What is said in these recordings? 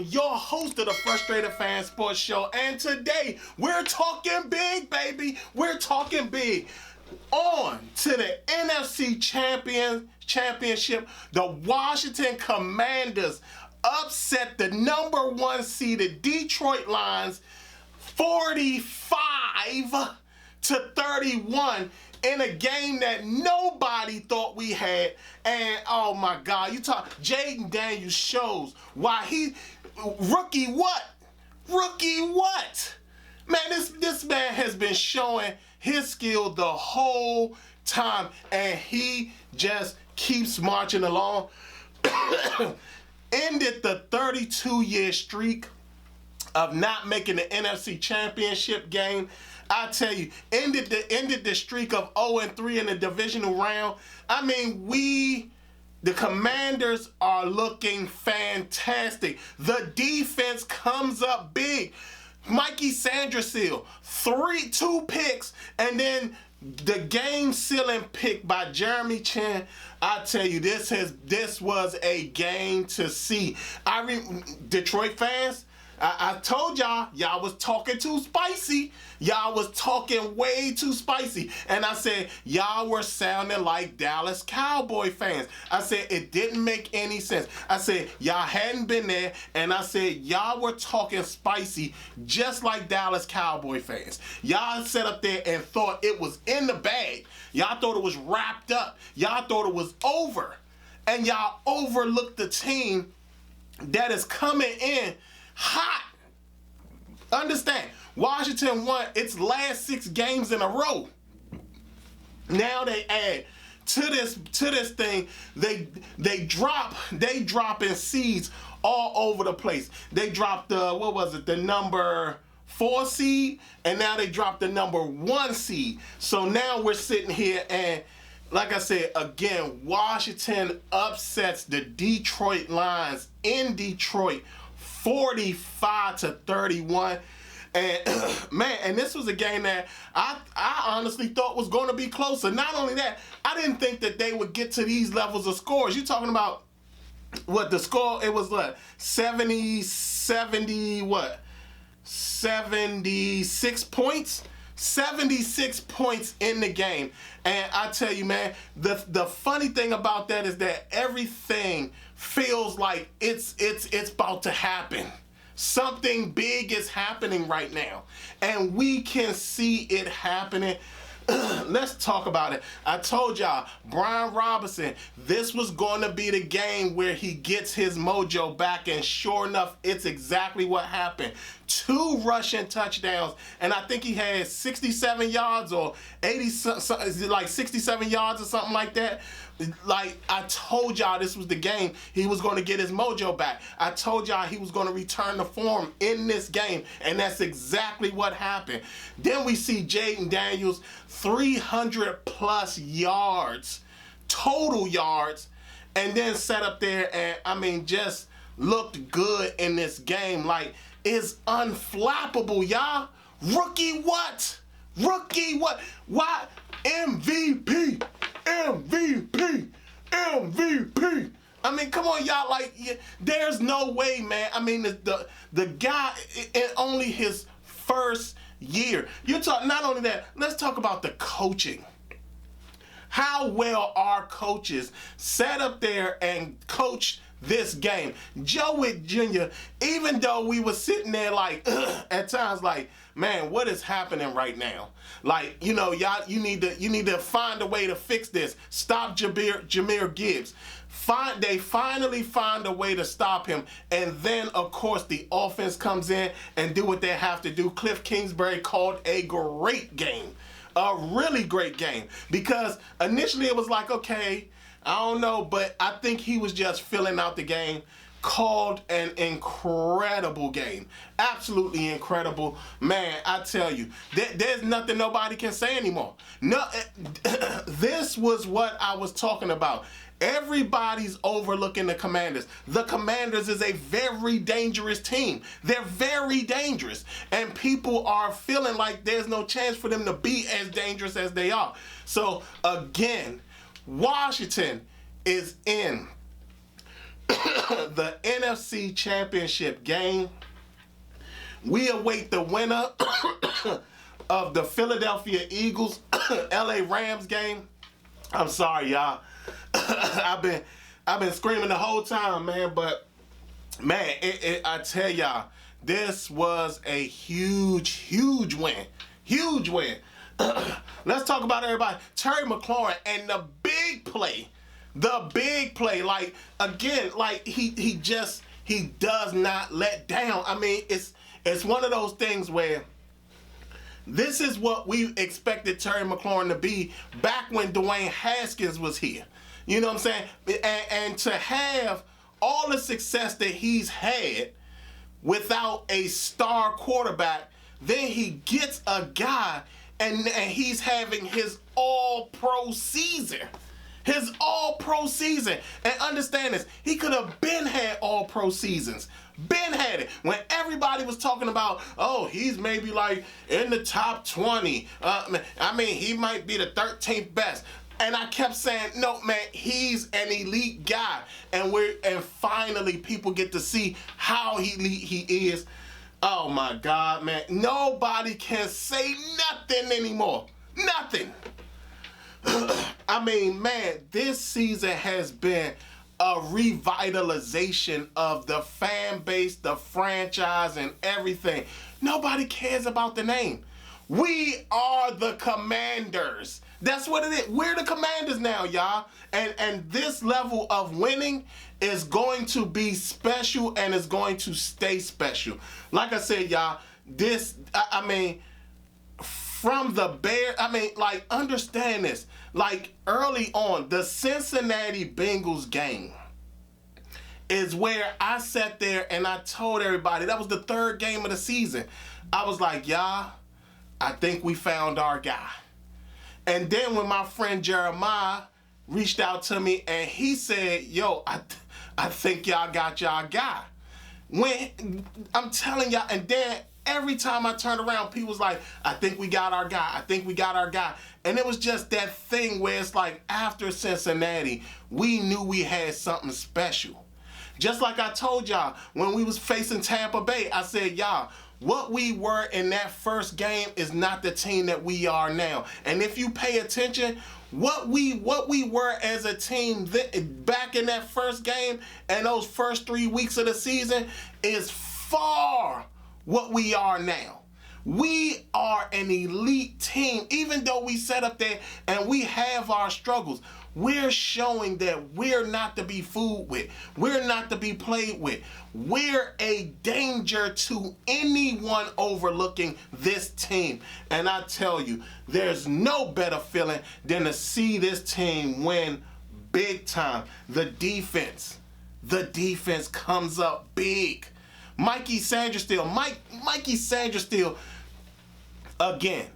Your host of the Frustrated Fan Sports Show, and today we're talking big, baby. We're talking big. On to the NFC Championship. The Washington Commanders upset the number one seeded Detroit Lions 45-31 in a game that nobody thought we had. And oh my God, you talk Jaden Daniels shows why he rookie what? Man, this man has been showing his skill the whole time, and he just keeps marching along. Ended the 32-year streak of not making the NFC Championship game. I tell you, ended the streak of 0-3 in the divisional round. I mean, the Commanders are looking fantastic. The defense comes up big. Mikey Sanderson, 2 picks, and then the game-sealing pick by Jeremy Chin. I tell you, this was a game to see. Detroit fans, I told y'all was talking too spicy. Y'all was talking way too spicy. And I said, y'all were sounding like Dallas Cowboy fans. I said, it didn't make any sense. I said, y'all hadn't been there. And I said, y'all were talking spicy just like Dallas Cowboy fans. Y'all sat up there and thought it was in the bag. Y'all thought it was wrapped up. Y'all thought it was over. And y'all overlooked the team that is coming in hot. Understand, Washington won its last 6 games in a row. Now they add to this thing. They dropping seeds all over the place. They dropped the number 4 seed, and now they dropped the number 1 seed. So now we're sitting here, and like I said again, Washington upsets the Detroit Lions in Detroit 45-31. And man, and this was a game that I honestly thought was going to be closer. Not only that, I didn't think that they would get to these levels of scores. You're talking about what the score, it was what, 76 points? 76 points in the game. And I tell you, man, the funny thing about that is that everything feels like it's about to happen. Something big is happening right now, and we can see it happening. Let's talk about it. I told y'all, Brian Robinson, this was going to be the game where he gets his mojo back, and sure enough, it's exactly what happened. 2 rushing touchdowns, and I think he had 67 yards or 67 yards or something like that. Like, I told y'all this was the game he was going to get his mojo back. I told y'all he was going to return the form in this game, and that's exactly what happened. Then we see Jaden Daniels, 300-plus yards, total yards, and then sat up there and, I mean, just looked good in this game. Like, it's unflappable, y'all. Rookie what? Why? MVP. I mean, come on, y'all. Like, there's no way, man. I mean, the guy in only his first year. You talk. Not only that, let's talk about the coaching. How well our coaches sat up there and coached this game. Joe Wick Jr., even though we were sitting there like, at times like, man, what is happening right now? Like, you know, y'all, you need to find a way to fix this. Stop Jahmyr Gibbs. They finally find a way to stop him, and then of course the offense comes in and do what they have to do. Cliff Kingsbury called a great game, a really great game, because initially it was like, okay, I don't know, but I think he was just filling out the game. called an incredible game. Absolutely incredible. Man, I tell you, there's nothing nobody can say anymore. No, this was what I was talking about. Everybody's overlooking the Commanders. The Commanders is a very dangerous team. They're very dangerous. And people are feeling like there's no chance for them to be as dangerous as they are. So, again, Washington is in the NFC Championship game. We await the winner of the Philadelphia Eagles LA Rams game. I'm sorry, y'all. I've been screaming the whole time, man. But man, I tell y'all, this was a huge win. Huge win. Let's talk about everybody. Terry McLaurin and the big play. The big play. Like, again, like he does not let down. I mean, it's one of those things where this is what we expected Terry McLaurin to be back when Dwayne Haskins was here. You know what I'm saying? And to have all the success that he's had without a star quarterback, then he gets a guy and he's having his all-pro season. His all-pro season. And understand this, he could have been had all-pro seasons. Been had it. When everybody was talking about, oh, he's maybe like in the top 20. I mean, he might be the 13th best. And I kept saying, no, man, he's an elite guy. And finally people get to see how elite he is. Oh my God, man. Nobody can say nothing anymore. Nothing. I mean, man, this season has been a revitalization of the fan base, the franchise, and everything. Nobody cares about the name. We are the Commanders. That's what it is. We're the Commanders now, y'all. And this level of winning is going to be special and is going to stay special. Like I said, y'all, I mean, from the Bears, I mean, like, understand this. Like, early on, the Cincinnati Bengals game is where I sat there and I told everybody, that was the third game of the season. I was like, y'all, I think we found our guy. And then when my friend Jeremiah reached out to me and he said, yo, I think y'all got y'all guy. When I'm telling y'all, and then every time I turned around, people was like, I think we got our guy. I think we got our guy. And it was just that thing where it's like after Cincinnati, we knew we had something special. Just like I told y'all when we was facing Tampa Bay, I said, y'all, what we were in that first game is not the team that we are now. And if you pay attention, what we were as a team back in that first game and those first 3 weeks of the season is far what we are now. We are an elite team, even though we set up there and we have our struggles. We're showing that we're not to be fooled with. We're not to be played with. We're a danger to anyone overlooking this team. And I tell you, there's no better feeling than to see this team win big time. The defense comes up big. Mikey Sanderstill, again.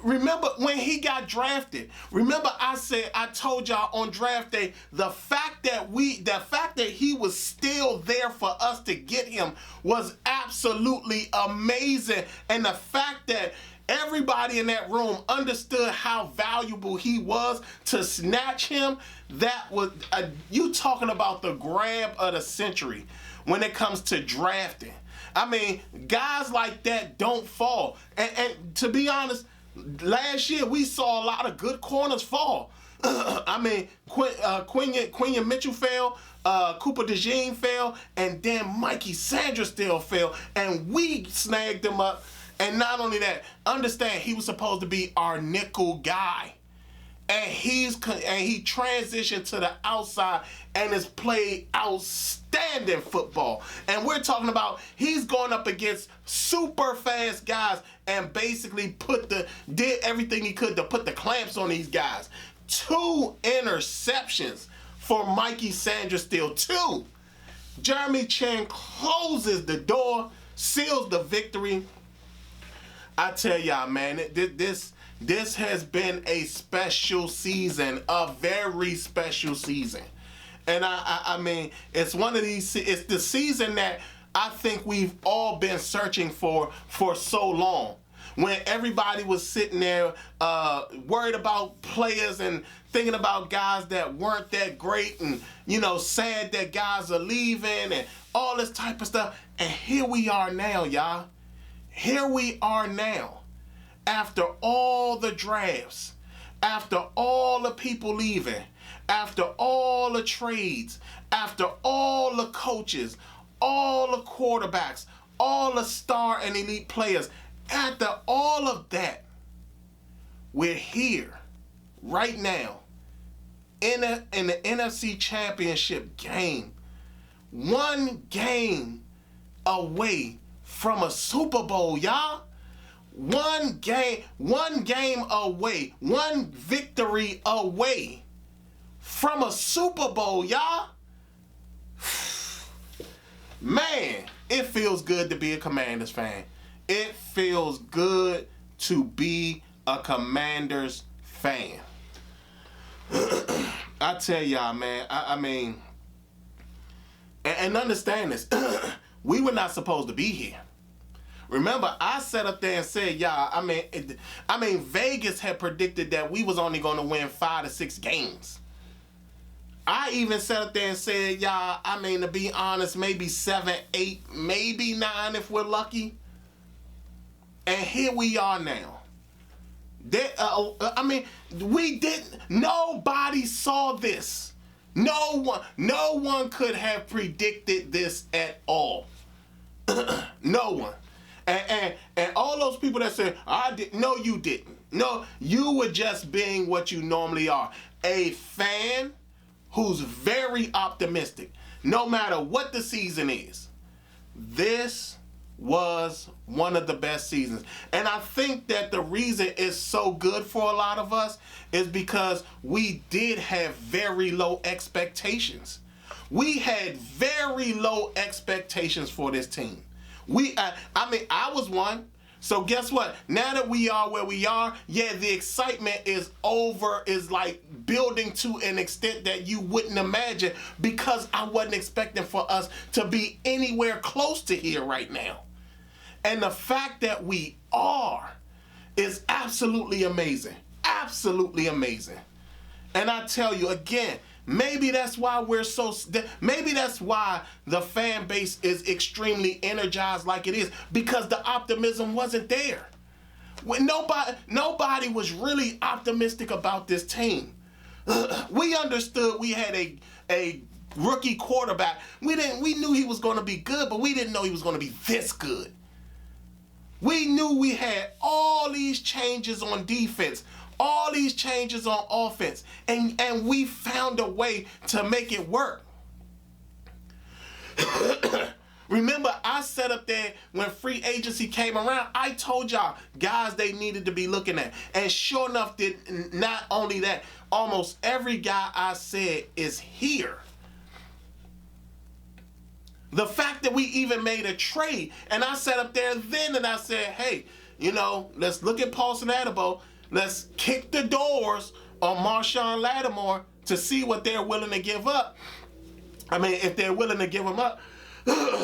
Remember when he got drafted? Remember I told y'all on draft day, the fact that he was still there for us to get him was absolutely amazing. And the fact that everybody in that room understood how valuable he was to snatch him, that was you talking about the grab of the century when it comes to drafting. I mean, guys like that don't fall. And to be honest, last year we saw a lot of good corners fall. I mean, Keion Mitchell fell, Cooper DeJean fell, and then Mikey Sanderstill fell, and we snagged him up. And not only that, understand he was supposed to be our nickel guy. And he transitioned to the outside and has played outstanding football. And we're talking about he's going up against super fast guys and basically did everything he could to put the clamps on these guys. 2 interceptions for Mikey Sanderstill. 2. Jeremy Chin closes the door, seals the victory. I tell y'all, man, this has been a special season, a very special season. And I mean, it's one of these, it's the season that I think we've all been searching for so long. When everybody was sitting there worried about players and thinking about guys that weren't that great and, you know, sad that guys are leaving and all this type of stuff. And here we are now, y'all. Here we are now. After all the drafts, after all the people leaving, after all the trades, after all the coaches, all the quarterbacks, all the star and elite players, after all of that, we're here right now in the NFC Championship game. One game away from a Super Bowl, y'all. One game away, one victory away from a Super Bowl, y'all. Man, it feels good to be a Commanders fan. It feels good to be a Commanders fan. I tell y'all, man, I mean, and understand this, we were not supposed to be here. Remember, I sat up there and said, y'all, I mean, Vegas had predicted that we was only going to win 5 to 6 games. I even sat up there and said, y'all, I mean, to be honest, maybe 7, 8, maybe 9 if we're lucky. And here we are now. We didn't. Nobody saw this. No one could have predicted this at all. No one. And all those people that said, no, you didn't. No, you were just being what you normally are. A fan who's very optimistic, no matter what the season is. This was one of the best seasons. And I think that the reason it's so good for a lot of us is because we did have very low expectations. We had very low expectations for this team. I was one. So guess what? Now that we are where we are, yeah, the excitement is like building to an extent that you wouldn't imagine, because I wasn't expecting for us to be anywhere close to here right now. And the fact that we are is absolutely amazing. Absolutely amazing. And I tell you again, maybe that's why maybe that's why the fan base is extremely energized like it is, because the optimism wasn't there. When nobody was really optimistic about this team. We understood we had a rookie quarterback. We knew he was going to be good, but we didn't know he was going to be this good. We knew we had all these changes on defense, all these changes on offense, and we found a way to make it work. Remember, I sat up there when free agency came around. I told y'all guys they needed to be looking at. And sure enough, not only that, almost every guy I said is here. The fact that we even made a trade, and I sat up there then and I said, hey, let's look at Paulson Adebo. Let's kick the doors on Marshawn Lattimore to see what they're willing to give up. I mean, if they're willing to give him up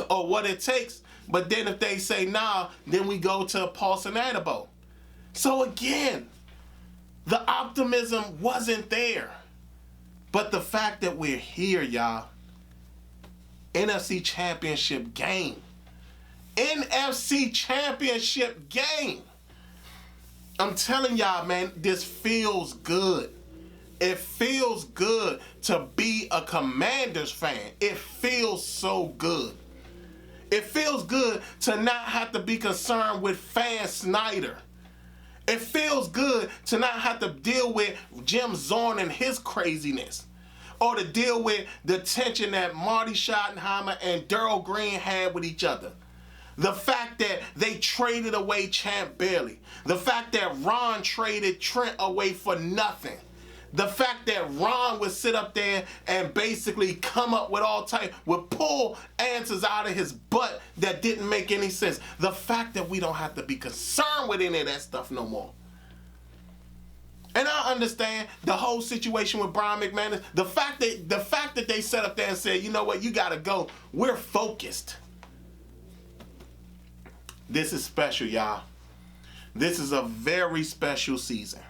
or what it takes. But then if they say nah, then we go to Paulson Adebo. So again, the optimism wasn't there. But the fact that we're here, y'all, NFC Championship game. NFC Championship game. I'm telling y'all, man, this feels good. It feels good to be a Commanders fan. It feels so good. It feels good to not have to be concerned with Fan Snyder. It feels good to not have to deal with Jim Zorn and his craziness, or to deal with the tension that Marty Schottenheimer and Darryl Green had with each other. The fact that they traded away Champ Bailey. The fact that Ron traded Trent away for nothing. The fact that Ron would sit up there and basically come up with would pull answers out of his butt that didn't make any sense. The fact that we don't have to be concerned with any of that stuff no more. And I understand the whole situation with Brian McManus. The fact that they sat up there and said, you know what, you gotta go. We're focused. This is special, y'all. This is a very special season.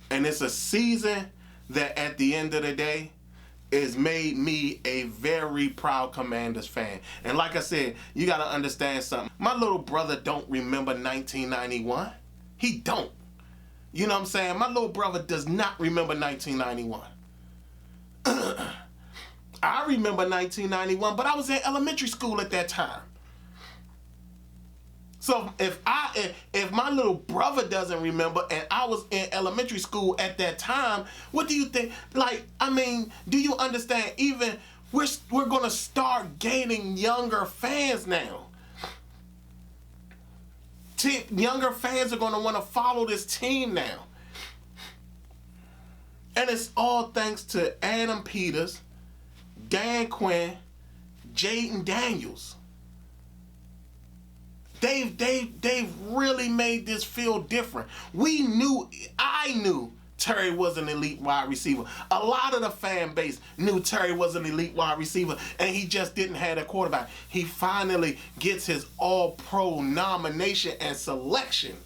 And it's a season that at the end of the day has made me a very proud Commanders fan. And like I said, you got to understand something. My little brother don't remember 1991. He don't. You know what I'm saying? My little brother does not remember 1991. I remember 1991, but I was in elementary school at that time. So if my little brother doesn't remember and I was in elementary school at that time, what do you think? Like, I mean, do you understand? Even we're gonna start gaining younger fans now. Younger fans are gonna want to follow this team now, and it's all thanks to Adam Peters, Dan Quinn, Jaden Daniels. They've really made this feel different. I knew Terry was an elite wide receiver. A lot of the fan base knew Terry was an elite wide receiver, and he just didn't have a quarterback. He finally gets his All-Pro nomination and selection.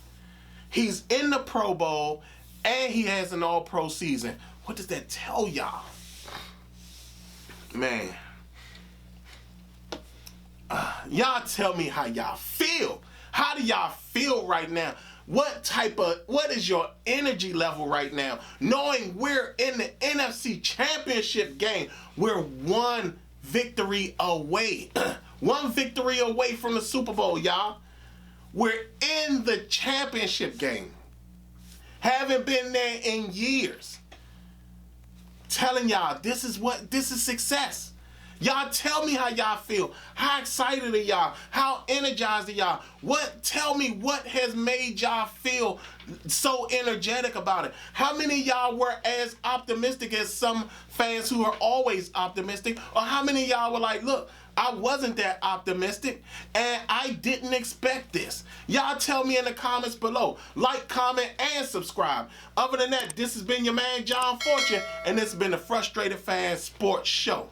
He's in the Pro Bowl, and he has an All-Pro season. What does that tell y'all? Man. Y'all tell me how y'all feel. How do y'all feel right now? What is your energy level right now? Knowing we're in the NFC Championship game. We're one victory away. One victory away from the Super Bowl, y'all. We're in the championship game. Haven't been there in years. Telling y'all, this is success. Y'all tell me how y'all feel. How excited are y'all? How energized are y'all? Tell me what has made y'all feel so energetic about it. How many of y'all were as optimistic as some fans who are always optimistic? Or how many of y'all were like, look, I wasn't that optimistic and I didn't expect this? Y'all tell me in the comments below. Like, comment, and subscribe. Other than that, this has been your man, John Fortune, and this has been the Frustrated Fan Sports Show.